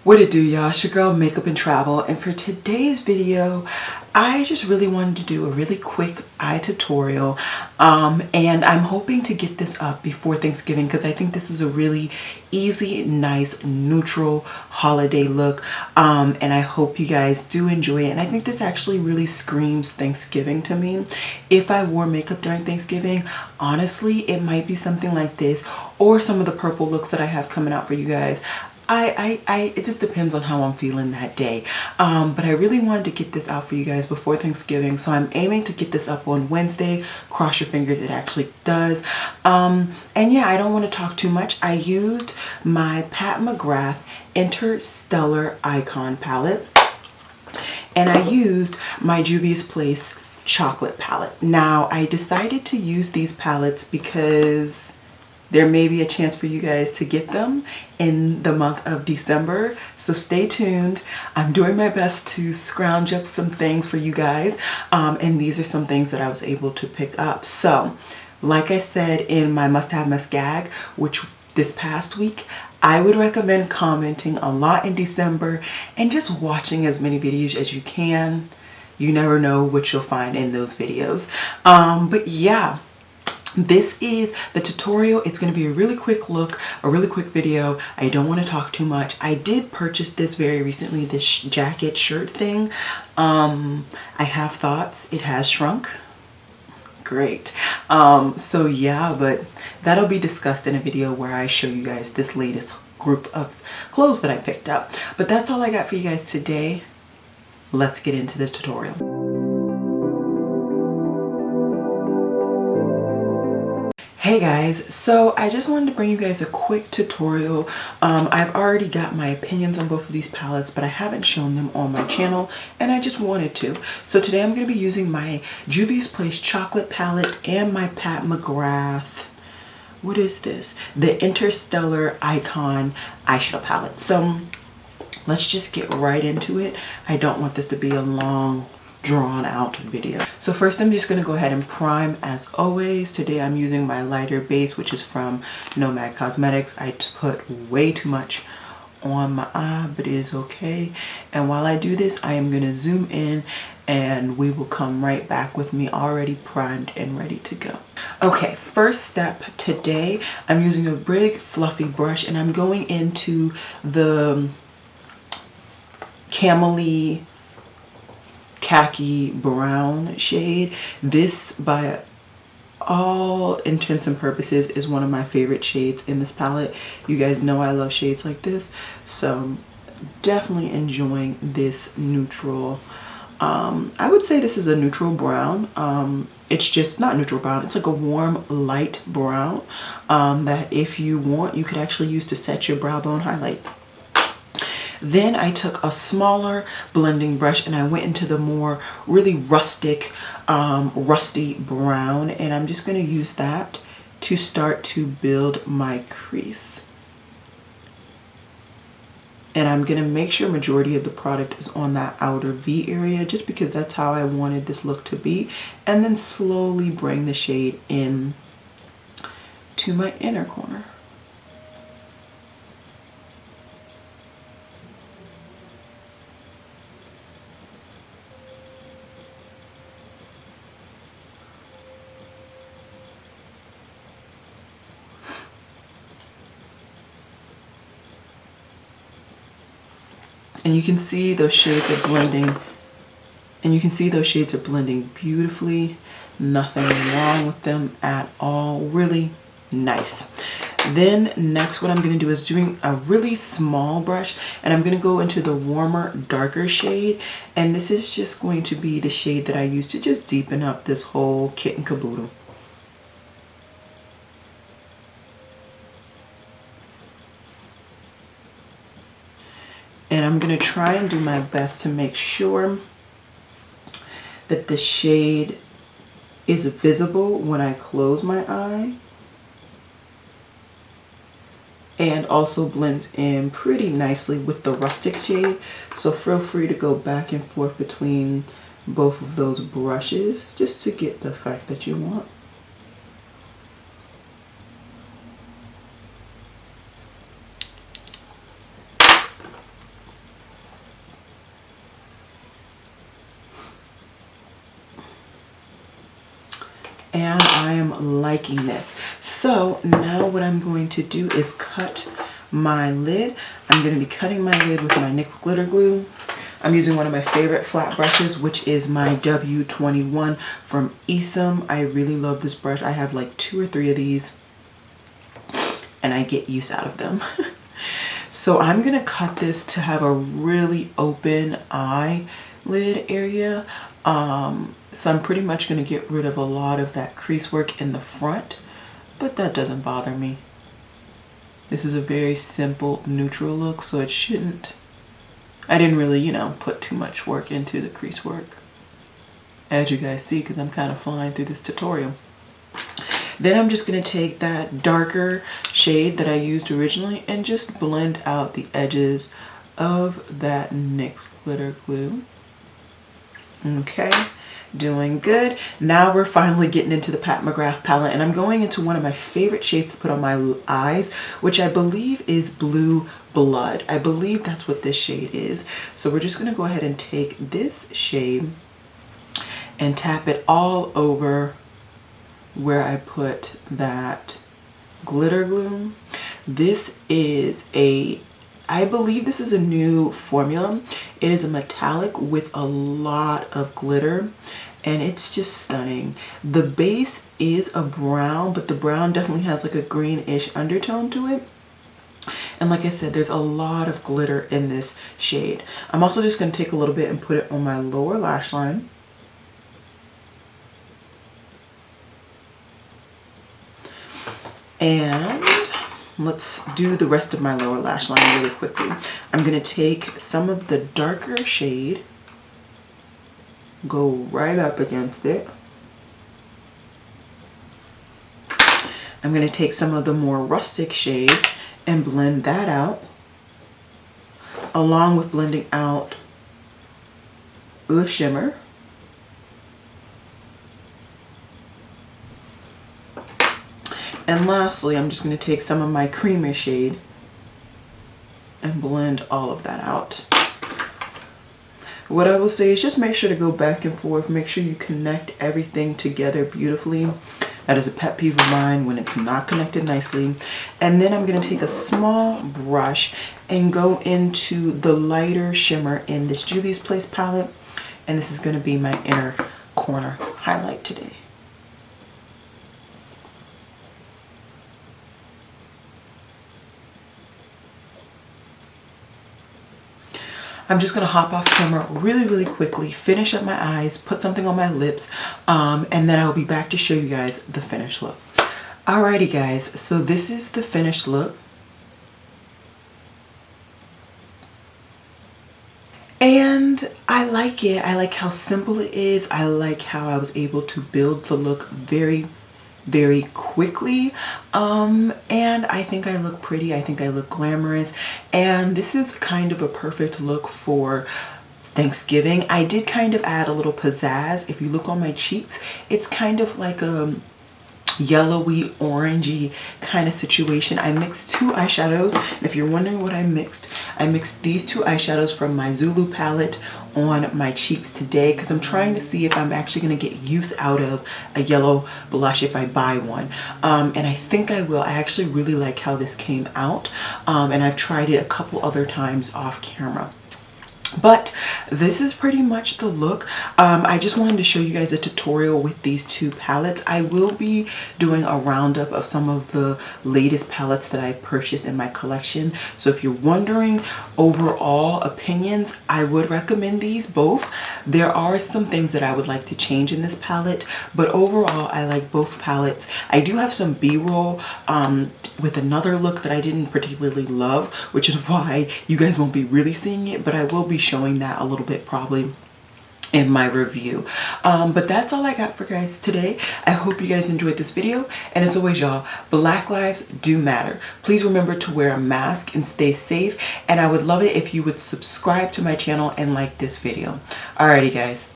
What it do, y'all? It's your girl Makeup and Travel, and for today's video I just really wanted to do a really quick eye tutorial, and I'm hoping to get this up before Thanksgiving because I think this is a really easy, nice, neutral holiday look, and I hope you guys do enjoy it. And I think this actually really screams Thanksgiving to me. If I wore makeup during Thanksgiving, honestly it might be something like this or some of the purple looks that I have coming out for you guys. It just depends on how I'm feeling that day. But I really wanted to get this out for you guys before Thanksgiving. So I'm aiming to get this up on Wednesday. Cross your fingers, it actually does. And yeah, I don't want to talk too much. I used my McGrath Interstellar Eyecon palette. And I used my Juvia's Place chocolate palette. Now, I decided to use these palettes because there may be a chance for you guys to get them in the month of December. So stay tuned. I'm doing my best to scrounge up some things for you guys. And these are some things that I was able to pick up. So like I said in my must-have must gag, which this past week, I would recommend commenting a lot in December and just watching as many videos as you can. You never know what you'll find in those videos. But yeah. This is the tutorial. It's going to be a really quick look, a really quick video. I don't want to talk too much. I did purchase this very recently, this jacket shirt thing. I have thoughts. It has shrunk. Great. So yeah, but that'll be discussed in a video where I show you guys this latest group of clothes that I picked up. But that's all I got for you guys today. Let's get into the tutorial. Hey guys, so I just wanted to bring you guys a quick tutorial. I've already got my opinions on both of these palettes, but I haven't shown them on my channel and I just wanted to. So today I'm going to be using my Juvia's Place chocolate palette and my McGrath, what is this? The Interstellar Eyecon eyeshadow palette. So let's just get right into it. I don't want this to be a long drawn out video. So first I'm just going to go ahead and prime as always. Today I'm using my lighter base, which is from Nomad Cosmetics. I put way too much on my eye, but it is okay. And while I do this, I am going to zoom in and we will come right back with me already primed and ready to go. Okay, first step today, I'm using a big fluffy brush and I'm going into the Camely khaki brown shade. This, by all intents and purposes, is one of my favorite shades in this palette. You guys know I love shades like this, so definitely enjoying this neutral. I would say this is a neutral brown. It's just not neutral brown, it's like a warm light brown that if you want you could actually use to set your brow bone highlight. Then I took a smaller blending brush and I went into the more really rustic, rusty brown, and I'm just going to use that to start to build my crease. And I'm going to make sure majority of the product is on that outer V area just because that's how I wanted this look to be, and then slowly bring the shade in to my inner corner. And you can see those shades are blending, beautifully. Nothing wrong with them at all. Really nice. Then next what I'm going to do is doing a really small brush and I'm going to go into the warmer, darker shade. And this is just going to be the shade that I use to just deepen up this whole kit and caboodle. And I'm going to try and do my best to make sure that the shade is visible when I close my eye and also blends in pretty nicely with the rustic shade. So feel free to go back and forth between both of those brushes just to get the effect that you want. and I am liking this. So now what I'm going to do is cut my lid. I'm going to be cutting my lid with my nickel glitter glue. I'm using one of my favorite flat brushes, which is my W21 from Esom. I really love this brush. I have like 2 or 3 of these and I get use out of them. So I'm going to cut this to have a really open eyelid area. So I'm pretty much going to get rid of a lot of that crease work in the front, but that doesn't bother me. This is a very simple neutral look, so it shouldn't. I didn't really, you know, put too much work into the crease work, as you guys see, because I'm kind of flying through this tutorial. Then I'm just going to take that darker shade that I used originally and just blend out the edges of that NYX glitter glue. Okay, doing good. Now we're finally getting into the Pat McGrath palette, and I'm going into one of my favorite shades to put on my eyes, which I believe is Blue Blood. I believe that's what this shade is. So we're just going to go ahead and take this shade and tap it all over where I put that glitter glue. This is I believe this is a new formula. It is a metallic with a lot of glitter, and it's just stunning. The base is a brown, but the brown definitely has like a greenish undertone to it. And like I said, there's a lot of glitter in this shade. I'm also just going to take a little bit and put it on my lower lash line. And let's do the rest of my lower lash line really quickly. I'm going to take some of the darker shade, go right up against it. I'm going to take some of the more rustic shade and blend that out, along with blending out the shimmer. And lastly, I'm just going to take some of my creamy shade and blend all of that out. What I will say is just make sure to go back and forth. Make sure you connect everything together beautifully. That is a pet peeve of mine when it's not connected nicely. And then I'm going to take a small brush and go into the lighter shimmer in this Juvia's Place palette. And this is going to be my inner corner highlight today. I'm just going to hop off camera really quickly, finish up my eyes, put something on my lips, and then I'll be back to show you guys the finished look. Alrighty guys, so this is the finished look. And I like it. I like how simple it is. I like how I was able to build the look very quickly, and I think I look pretty. I think I look glamorous, and this is kind of a perfect look for Thanksgiving. I did kind of add a little pizzazz. If you look on my cheeks, it's kind of like a yellowy orangey kind of situation. I mixed 2 eyeshadows, and if you're wondering what I mixed these 2 eyeshadows from my Zulu palette on my cheeks today, because I'm trying to see if I'm actually going to get use out of a yellow blush if I buy one, and I think I will. I actually really like how this came out, and I've tried it a couple other times off camera. But this is pretty much the look. I just wanted to show you guys a tutorial with these 2 palettes. I will be doing a roundup of some of the latest palettes that I purchased in my collection. So if you're wondering overall opinions, I would recommend these both. There are some things that I would like to change in this palette, but overall I like both palettes. I do have some B-roll with another look that I didn't particularly love, which is why you guys won't be really seeing it, but I will be showing that a little bit probably in my review. But that's all I got for guys today. I hope you guys enjoyed this video, and as always y'all, Black lives do matter. Please remember to wear a mask and stay safe, and I would love it if you would subscribe to my channel and like this video. Alrighty guys,